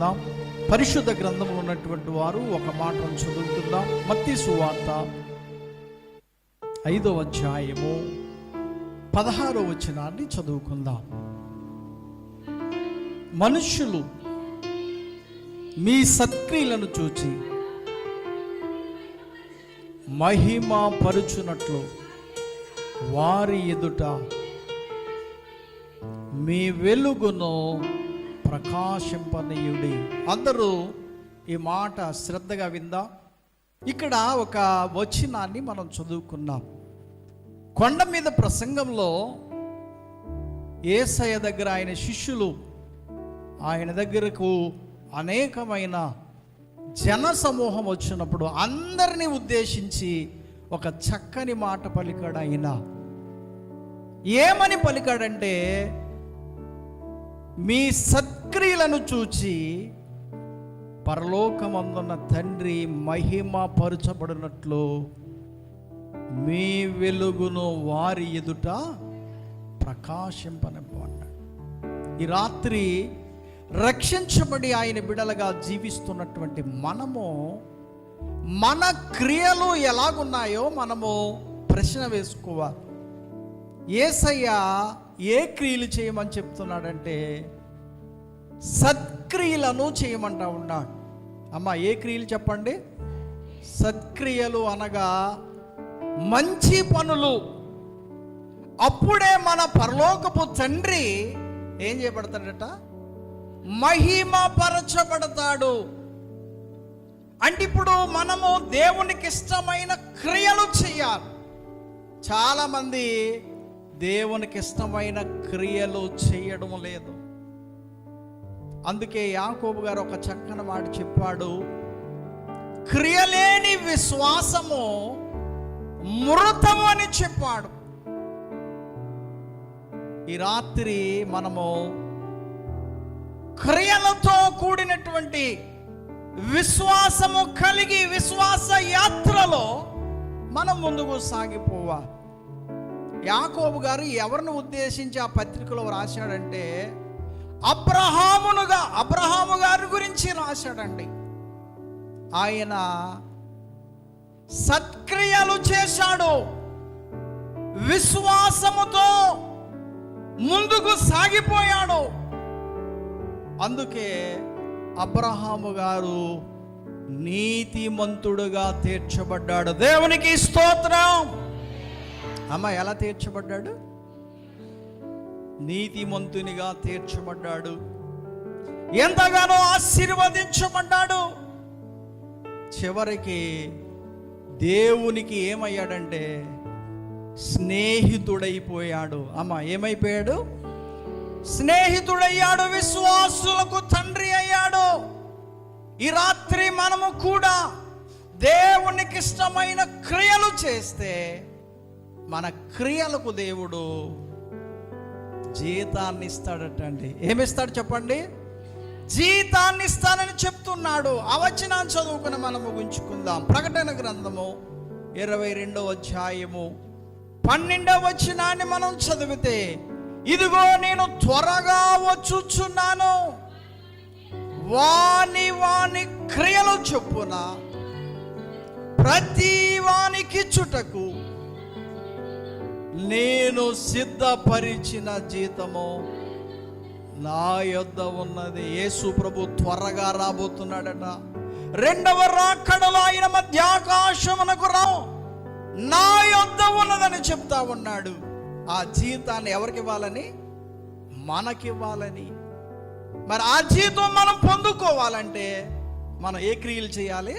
చదువుకుందాం. పరిశుద్ధ గ్రంథంలో ఉన్నటువంటి వారు ఒక మాటను చదువుకుందాం. మత్తయి సువార్త 5వ అధ్యాయము 16వ వచనాన్ని చదువుకుందాం. మనుష్యులు మీ సత్క్రియలను చూచి మహిమ పరుచునట్లు వారి ఎదుట మీ వెలుగును ప్రకాశింపనీయుడి. అందరూ ఈ మాట శ్రద్ధగా విందాం. ఇక్కడ ఒక వచనాన్ని మనం చదువుకున్నాం. కొండ మీద ప్రసంగంలో యేసయ్య దగ్గర ఆయన శిష్యులు ఆయన దగ్గరకు అనేకమైన జన సమూహం వచ్చినప్పుడు అందరినీ ఉద్దేశించి ఒక చక్కని మాట పలికాడు. ఆయన ఏమని పలికాడంటే, మీ సత్క్రియలను చూచి పరలోకమందున్న తండ్రి మహిమ పరచబడినట్లు మీ వెలుగును వారి ఎదుట ప్రకాశింపనివ్వన్నాడు. ఈ రాత్రి రక్షించబడి ఆయన బిడలుగా జీవిస్తున్నటువంటి మనము మన క్రియలు ఎలాగున్నాయో మనము ప్రశ్న వేసుకోవాలి. యేసయ్య ఏ క్రియలు చేయమని చెప్తున్నాడంటే సత్క్రియలను చేయమంటా ఉన్నాడు. అమ్మ, ఏ క్రియలు చెప్పండి? సత్క్రియలు అనగా మంచి పనులు. అప్పుడే మన పరలోకపు తండ్రి ఏం చేయబడతాడట? మహిమ పరచబడతాడు. అంటే ఇప్పుడు మనము దేవునికి ఇష్టమైన క్రియలు చేయాలి. చాలామంది దేవునికి ఇష్టమైన క్రియలు చేయడం లేదు. అందుకే యాకోబు గారు ఒక చక్కని మాట చెప్పాడు, క్రియలేని విశ్వాసము మృతము అని చెప్పాడు. ఈ రాత్రి మనము క్రియలతో కూడినటువంటి విశ్వాసము కలిగి విశ్వాస యాత్రలో మనం ముందుకు సాగిపోవాలి. యాకోబు గారు ఎవరిని ఉద్దేశించి ఆ పత్రికలో రాశాడంటే అబ్రహాము గారి గురించి రాశాడండి. ఆయన సత్క్రియలు చేశాడు, విశ్వాసముతో ముందుకు సాగిపోయాడు. అందుకే అబ్రహాము గారు నీతిమంతుడుగా తీర్చబడ్డాడు. దేవునికి స్తోత్రం. అమ్మ, ఎలా తీర్చబడ్డాడు? నీతిమంతునిగా తీర్చబడ్డాడు. ఎంతగానో ఆశీర్వదించబడ్డాడు. చివరికి దేవునికి ఏమయ్యాడంటే స్నేహితుడైపోయాడు. అమ్మ, ఏమైపోయాడు? స్నేహితుడయ్యాడు. విశ్వాసులకు తండ్రి అయ్యాడు. ఈ రాత్రి మనము కూడా దేవునికి ఇష్టమైన క్రియలు చేస్తే మన క్రియలకు దేవుడు జీతాన్ని ఇస్తాడటండి. ఏమిస్తాడు చెప్పండి? జీతాన్ని ఇస్తానని చెప్తున్నాడు. ఆ వచనాన్ని చదువుకుని మనం ముగించుకుందాం. ప్రకటన గ్రంథము 22వ అధ్యాయము 12వ వచనాన్ని మనం చదివితే, ఇదిగో నేను త్వరగా వచ్చుచున్నాను, వాని వాని క్రియలు చొప్పున ప్రతి వానికి చుటకు నేను సిద్ధపరిచిన జీతము నా యొద్ద ఉన్నది. యేసు ప్రభు త్వరగా రాబోతున్నాడట. రెండవ రాకడలో ఆయన మధ్యాకాశమునకు రావు, నా యొద్ద ఉన్నదని చెప్తా ఉన్నాడు. ఆ జీతాన్ని ఎవరికి ఇవ్వాలని? మనకివ్వాలని. మరి ఆ జీతం మనం పొందుకోవాలంటే మనం ఏ క్రియలు చేయాలి?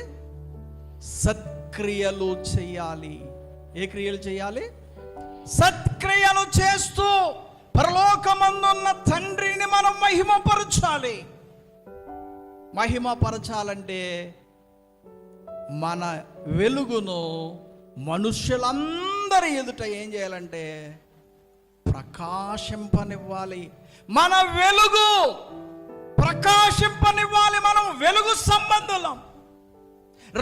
సత్క్రియలు చేయాలి. ఏ క్రియలు చేయాలి? సత్క్రియలు చేస్తూ పరలోకమందున్న తండ్రిని మనం మహిమపరచాలి. మహిమపరచాలంటే మన వెలుగును మనుష్యులందరి ఎదుట ఏం చేయాలంటే ప్రకాశింపనివ్వాలి. మన వెలుగు ప్రకాశింపనివ్వాలి. మనం వెలుగు సంబంధులం,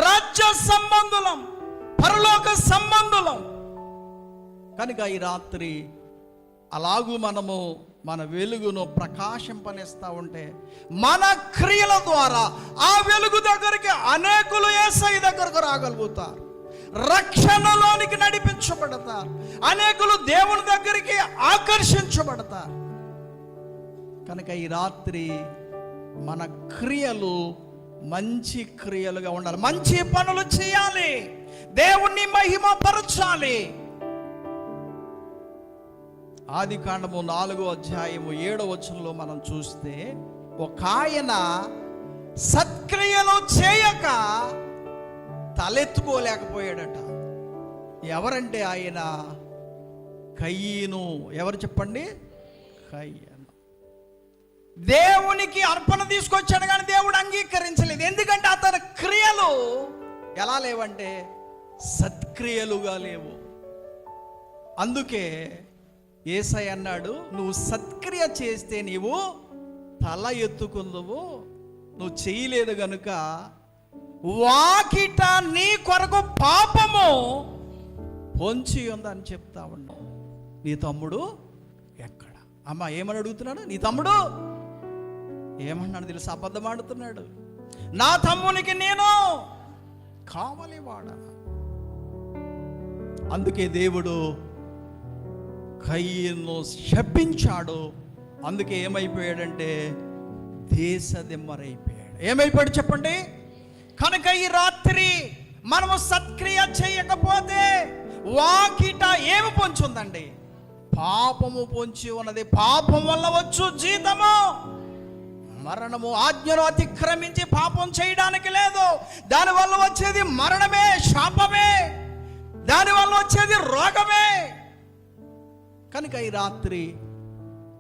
రాజ్య సంబంధులం, పరలోక సంబంధులం. కనుక ఈ రాత్రి అలాగూ మనము మన వెలుగును ప్రకాశింపనిస్తూ ఉంటే మన క్రియల ద్వారా ఆ వెలుగు దగ్గరికి అనేకులు యేసయ్య దగ్గరకు రాగలుగుతారు, రక్షణలోనికి నడిపించబడతారు, అనేకులు దేవుని దగ్గరికి ఆకర్షించబడతారు. కనుక ఈ రాత్రి మన క్రియలు మంచి క్రియలుగా ఉండాలి, మంచి పనులు చేయాలి, దేవుణ్ణి మహిమపరచాలి. ఆదికాండము 4వ అధ్యాయము 7వ వచనంలో మనం చూస్తే ఒక ఆయన సత్క్రియలు చేయక తలెత్తుకోలేకపోయాడట. ఎవరంటే ఆయన కయీను. ఎవరు చెప్పండి? కయీను. దేవునికి అర్పణ తీసుకొచ్చాడు కానీ దేవుడు అంగీకరించలేదు. ఎందుకంటే అతని క్రియలు ఎలా లేవంటే సత్క్రియలుగా లేవు. అందుకే యేసయ్య అన్నాడు, నువ్వు సత్క్రియ చేస్తే నీవు తల ఎత్తుకుందువు, నువ్వు చేయలేదు గనుక వాకిట నీ కొరకు పాపము పొంచి ఉందని చెప్తా ఉన్నావు. నీ తమ్ముడు ఎక్కడ? అమ్మ ఏమని అడుగుతున్నాడు? నీ తమ్ముడు ఏమన్నాడు తెలుసు? అబద్ధం ఆడుతున్నాడు. నా తమ్మునికి నేను కావలివాడా. అందుకే దేవుడు కయీను శపించాడు. అందుకే ఏమైపోయాడంటే దేశదిమ్మరైపోయాడు. ఏమైపోయాడు చెప్పండి? కనుక ఈ రాత్రి మనము సత్క్రియ చేయకపోతే వాకిట ఏమి పొంచి ఉందండి? పాపము పొంచి ఉన్నది. పాపం వల్ల వచ్చు జీతము మరణము. ఆజ్ఞను అతిక్రమించి పాపం చేయడానికి లేదు. దానివల్ల వచ్చేది మరణమే, శాపమే, దానివల్ల వచ్చేది రోగమే. కనుక ఈ రాత్రి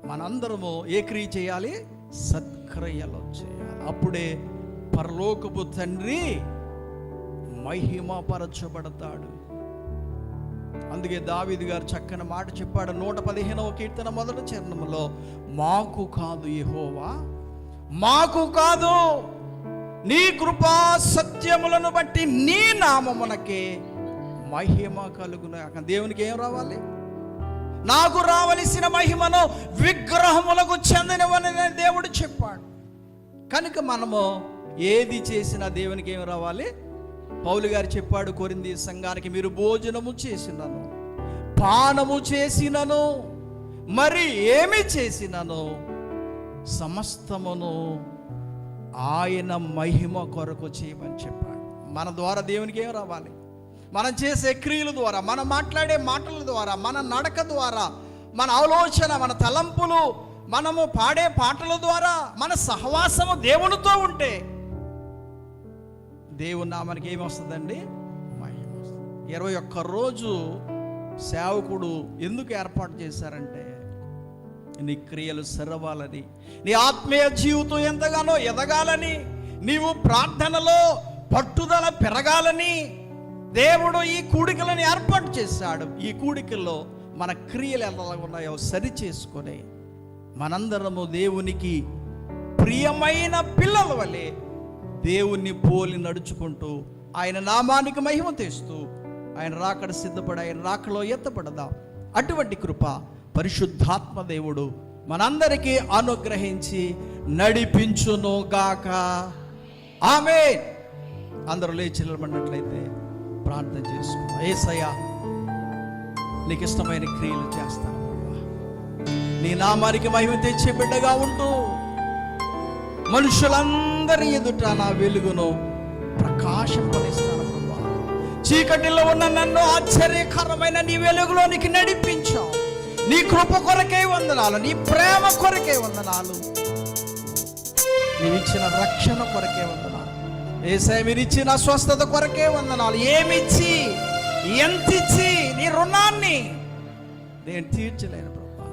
మనందరము ఏ క్రియ చేయాలి? సత్క్రియలు చేయాలి. అప్పుడే పరలోకపు తండ్రి మహిమపరచబడతాడు. అందుకే దావీదు గారు చక్కని మాట చెప్పాడు 115వ కీర్తన 1వ చరణంలో, మాకు కాదు యెహోవా, మాకు కాదు, నీ కృపా సత్యములను బట్టి నీ నామమునకే మహిమ కలుగును. దేవునికి ఏం రావాలి? నాకు రావలసిన మహిమను విగ్రహములకు చెందినవని దేవుడు చెప్పాడు. కనుక మనము ఏది చేసినా దేవునికి ఏమి రావాలి? పౌలు గారు చెప్పాడు కొరింథీ సంఘానికి, మీరు భోజనము చేసినను, పానము చేసినను, మరి ఏమి చేసినను సమస్తమును ఆయన మహిమ కొరకు చేయమని చెప్పాడు. మన ద్వారా దేవునికి ఏం రావాలి? మనం చేసే క్రియల ద్వారా, మనం మాట్లాడే మాటల ద్వారా, మన నడక ద్వారా, మన ఆలోచన, మన తలంపులు, మనము పాడే పాటల ద్వారా, మన సహవాసము దేవునితో ఉంటే దేవుని నామానికి ఏమి వస్తుందండి? మహిమ వస్తుంది. 21 రోజు సేవకుడు ఎందుకు ఏర్పాటు చేశారంటే నీ క్రియలు సరవాలని, నీ ఆత్మీయ జీవితం ఎంతగానో ఎదగాలని, నీవు ప్రార్థనలో పట్టుదల పెరగాలని దేవుడు ఈ కూడికలను ఏర్పాటు చేశాడు. ఈ కూడికల్లో మన క్రియలు ఎలా ఉన్నాయో సరి చేసుకొని మనందరము దేవునికి ప్రియమైన పిల్లల వలె దేవుణ్ణి పోలి నడుచుకుంటూ ఆయన నామానికి మహిమ తెస్తూ ఆయన రాకడ సిద్ధపడి ఆయన రాకలో ఎత్తపడదాం. అటువంటి కృప పరిశుద్ధాత్మ దేవుడు మనందరికీ అనుగ్రహించి నడిపించును గాక. ఆమేన్. అందరూ లేచి నిలబడినట్లయితే ప్రార్థన చేసుకుందాం. యేసయ్యా, నీకు ఇష్టమైన క్రియలు చేస్తాను. నీ నామానికి మహిమ తెచ్చే బిడ్డగా ఉంటూ మనుషులందరి ఎదుట నా వెలుగును ప్రకాశింపనిస్తాను ప్రభా. చీకటిలో ఉన్న నన్ను ఆశ్చర్యకరమైన నీ వెలుగులోనికి నడిపించావు. నీ కృప కొరకే వందనాలు, నీ ప్రేమ కొరకే వందనాలు, నీవిచ్చిన రక్షణ కొరకే వందనాలు. యేసయ్య మీరిచ్చిన స్వస్థత కొరకే వందనాలు. ఏమిచ్చి ఎంతిచ్చి నీ రుణాన్ని నేను తీర్చలేను ప్రభా.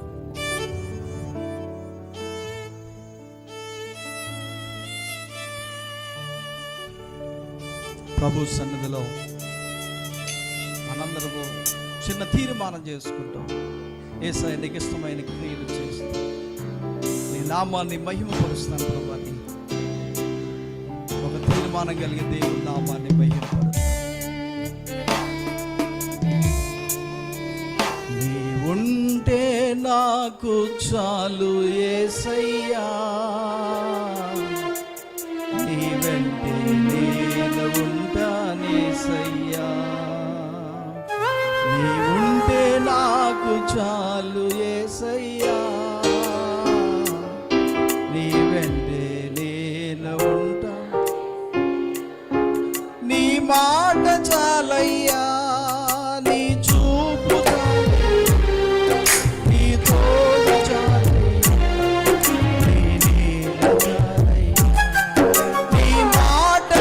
ప్రభు సన్నిధిలో మనందరము చిన్న తీర్మానం చేసుకుంటాం. యేసయ్య నీకు ఇష్టమైన క్రియలు చేస్తూ నీ నామాన్ని మహిమపరుస్తాను ప్రభా. ఒక తీర్మానం కలిగి దేవుని నామాన్ని మహిమపరుస్తాను. నీ ఉంటే నా నాకు చాలు యేసయ్యా, నీ వెంటే నేను ఉంటానేసయ్యా, నీ ఉంటే నాకు చాలు యేసయ్యా, నీ వెంటే నేను ఉంటా, నీ మాట చాలయ్యా, నీ చూపు చాలు, నీ తోడు చాలయ్యా, నీ నీడ చాలయ్యా, నీ మాట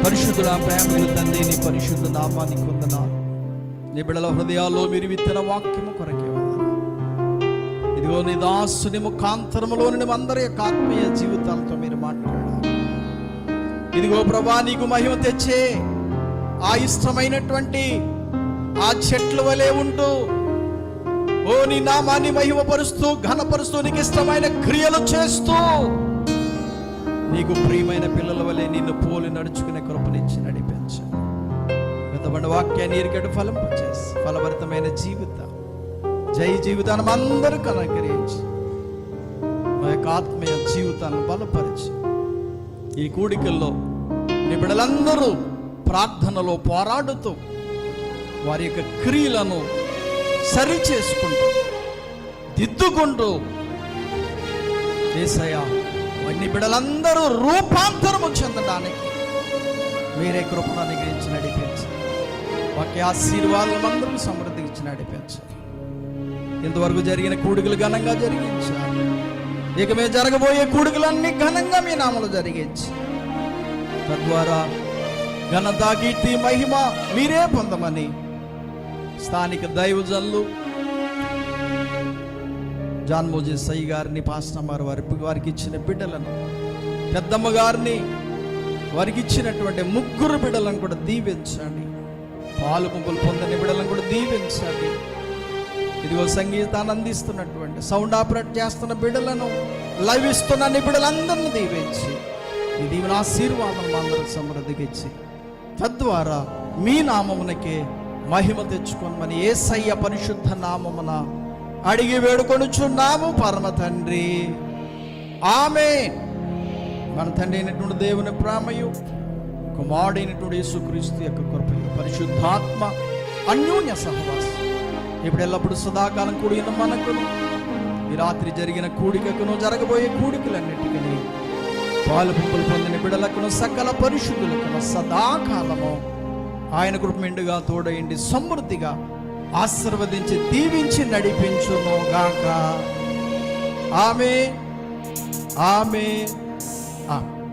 పరిశుద్ధుల ప్రేమలు తండ్రి, నీ పరిశుద్ధ నామానికి వందనాలు. నీ బిడ్డల హృదయాల్లో మీరు విత్తన వాక్యము కొరకే వందనాలు. ఇదిగో నీ దాసుని ముఖాంతరములో అందరి యొక్క ఆత్మీయ జీవితాలతో మీరు మాట్లాడారు. ఇదిగో ప్రభా, నీకు మహిమ తెచ్చే ఆ ఇష్టమైనటువంటి ఆ చెట్ల వలె ఉంటూ, ఓ నీ నామాన్ని మహిమపరుస్తూ ఘనపరుస్తూ నీకు ఇష్టమైన క్రియలు చేస్తూ, నీకు ప్రియమైన పిల్లల వలె నిన్ను పోలి నడుచుకునే కృపనిచ్చి నడిపించండి. గతమైన వాక్యాన్ని ఎరిగడు ఫలం చేసి ఫలభరితమైన జై జీవితాన్ని అందరికీ అనుగ్రహించి మా యొక్క ఆత్మీయ జీవితాన్ని బలపరిచి, ఈ కూడికల్లో నీ బిడ్డలందరూ ప్రార్థనలో పోరాడుతూ వారి యొక్క క్రియలను సరి చేసుకుంటూ దిద్దుకుంటూ, యేసయ్యా నీ బిడ్డలందరూ రూపాంతరము చెందడానికి మీరే కృపను అనుగ్రహించి నడిపించి, వాకి ఆశీర్వాదాలు అందరూ సమృద్ధికి ఇచ్చి నడిపించాలి. ఇంతవరకు జరిగిన కూడికలు ఘనంగా జరిగించాలి. ఇక మేము జరగబోయే కూడికలన్నీ ఘనంగా మీ నామములో జరిగించి, తద్వారా ఘనత కీర్తి మహిమ మీరే పొందమని స్థానిక దైవజనులు జాన్ మోజెస్ సయ్య గారిని, పాస్టర్ వారికి ఇచ్చిన బిడ్డలను, పెద్దమ్మ గారిని, వారికి ఇచ్చినటువంటి 3 బిడ్డలను కూడా దీవించండి. పాలు పంపులు పొందని బిడ్డలను కూడా దీవించండి. ఇదిగో సంగీతాన్ని అందిస్తున్నటువంటి, సౌండ్ ఆపరేట్ చేస్తున్న బిడ్డలను, లైవ్ ఇస్తున్న బిడ్డలందరినీ దీవించి, ఈ దీవెన ఆశీర్వాదం అందరూ సమృద్ధికి ఇచ్చి, తద్వారా మీ నామమునకే మహిమ తెచ్చుకోమని యేసయ్య పరిశుద్ధ నామమున అడిగి వేడుకొనుచున్నాము పరమ తండ్రి, ఆమేన్. మన తండ్రి అయినటువంటి దేవుని ప్రేమయు, కుమారుడైనటువంటి యేసుక్రీస్తు యొక్క కృపయు, పరిశుద్ధాత్మ అన్యోన్య సహవాసం ఇప్పుడు ఎల్లప్పుడు సదాకాలం కూడి ఉన్న మనకును, ఈ రాత్రి జరిగిన కూడికకును, జరగబోయే కూడికలన్నిటికీ, పాలు పంపులు పొందిన బిడ్డలకును, సకల పరిశుద్ధులకును సదాకాలము ఆయన కృప మెండుగా తోడైండి సమృద్ధిగా ఆశీర్వదించి దీవించి నడిపించును గాక. ఆమేన్, ఆమేన్, ఆమేన్.